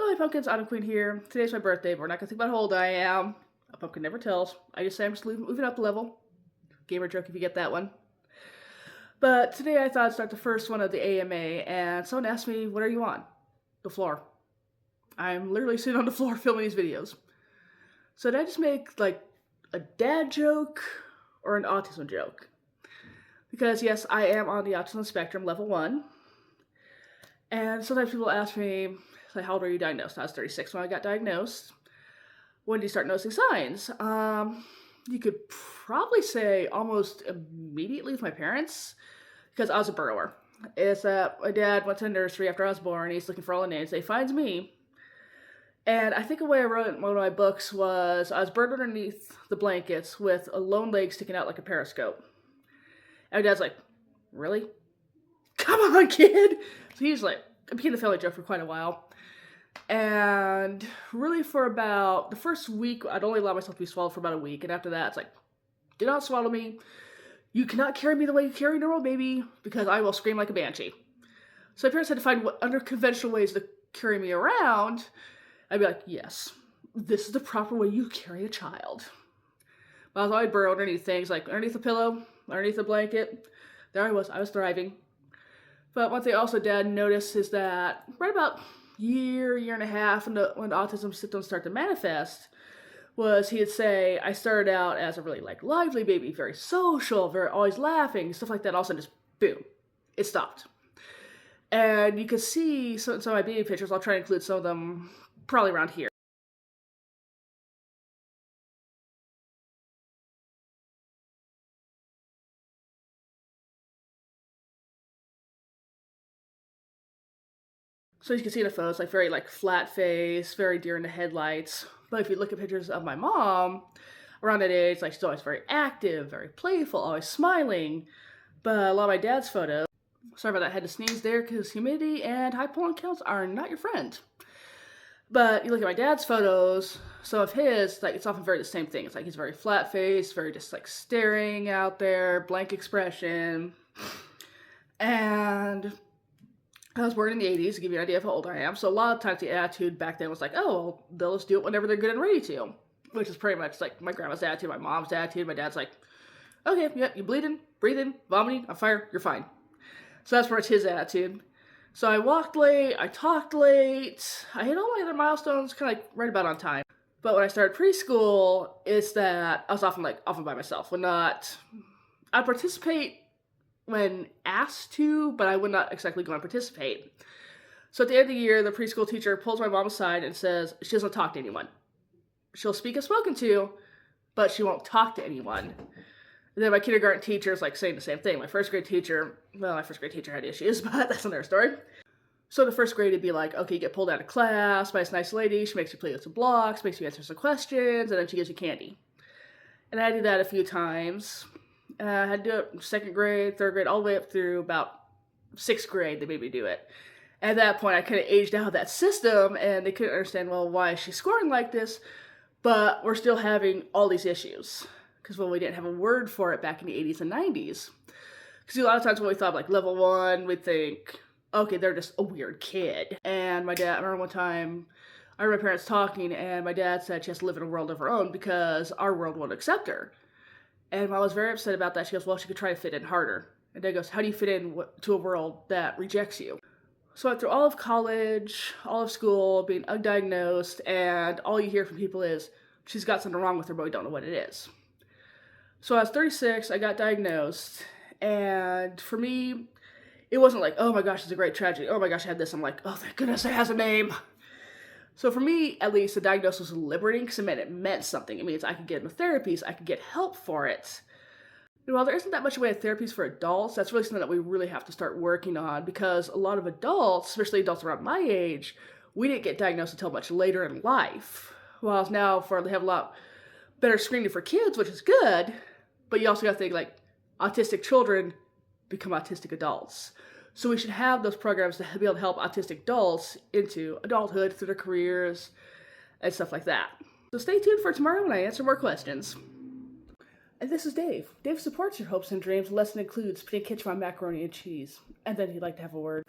Hi pumpkins, Autumn Queen here. Today's my birthday, but we're not gonna think about how old I am. A pumpkin never tells. I just say I'm just moving up the level. Gamer joke if you get that one. But today I thought I'd start the first one of the AMA, and someone asked me, what are you on? The floor. I'm literally sitting on the floor filming these videos. So did I just make like a dad joke or an autism joke? Because yes, I am on the autism spectrum, level 1. And sometimes people ask me, like, how old are you diagnosed? I was 36 when I got diagnosed. When do you start noticing signs? You could probably say almost immediately with my parents, because I was a burrower. It's that my dad went to the nursery after I was born. He's looking for all the names. He finds me. And I think the way I wrote it in one of my books was I was buried underneath the blankets with a lone leg sticking out like a periscope. And my dad's like, really? Come on, kid! So he's like, it became a family joke for quite a while. And really for about the first week, I'd only allow myself to be swallowed for about a week. And after that, it's like, do not swallow me. You cannot carry me the way you carry a normal baby because I will scream like a banshee. So my parents had to find what unconventional ways to carry me around. I'd be like, yes, this is the proper way you carry a child. But I was always burrowed underneath things, like underneath the pillow, underneath the blanket. There I was thriving. But one thing also Dad noticed is that right about year and a half when autism symptoms start to manifest, was he'd say, I started out as a really like lively baby, very social, very always laughing, stuff like that. All of a sudden just boom, it stopped. And you can see some of my baby pictures. I'll try to include some of them probably around here. So you can see in the photos, like very like flat face, very deer in the headlights. But if you look at pictures of my mom, around that age, like she's always very active, very playful, always smiling. But a lot of my dad's photos, sorry about that, I had to sneeze there because humidity and high pollen counts are not your friend. But you look at my dad's photos, some of his, like it's often very the same thing. It's like he's very flat faced, very just like staring out there, blank expression. And I was born in the 80s, to give you an idea of how old I am. So a lot of times the attitude back then was like, oh, well, they'll just do it whenever they're good and ready to. Which is pretty much like my grandma's attitude, my mom's attitude. My dad's like, okay, yeah, you bleeding, breathing, vomiting, on fire, you're fine. So that's pretty much his attitude. So I walked late, I talked late, I hit all my other milestones kind of like right about on time. But when I started preschool, it's that I was often by myself. I'd participate when asked to, but I would not exactly go and participate. So at the end of the year, the preschool teacher pulls my mom aside and says she doesn't talk to anyone. She'll speak if spoken to, but she won't talk to anyone. And then my kindergarten teacher is like saying the same thing. My first grade teacher had issues, but that's another story. So the first grade would be like, okay, you get pulled out of class by this nice lady, she makes you play with some blocks, makes you answer some questions, and then she gives you candy. And I did that a few times. I had to do it second grade, third grade, all the way up through about 6th grade. They made me do it. At that point, I kind of aged out of that system, and they couldn't understand, well, why is she scoring like this? But we're still having all these issues. Because, well, we didn't have a word for it back in the 80s and 90s. Because a lot of times when we thought, like, level 1, we'd think, okay, they're just a weird kid. And my dad, I remember one time, I heard my parents talking, and my dad said she has to live in a world of her own because our world won't accept her. And I was very upset about that. She goes, well, she could try to fit in harder. And Dad goes, how do you fit in to a world that rejects you? So I went through all of college, all of school, being undiagnosed, and all you hear from people is, she's got something wrong with her, but we don't know what it is. So I was 36, I got diagnosed, and for me, it wasn't like, oh my gosh, it's a great tragedy. Oh my gosh, I had this. I'm like, oh, thank goodness it has a name. So for me, at least, the diagnosis was liberating because it meant something. It means I could get into therapies, I could get help for it. And while there isn't that much in the way of therapies for adults, that's really something that we really have to start working on because a lot of adults, especially adults around my age, we didn't get diagnosed until much later in life. While now they have a lot better screening for kids, which is good, but you also got to think like autistic children become autistic adults. So we should have those programs to be able to help autistic adults into adulthood through their careers and stuff like that. So stay tuned for tomorrow when I answer more questions. And this is Dave. Dave supports your hopes and dreams. The lesson includes putting ketchup on macaroni and cheese. And then he'd like to have a word.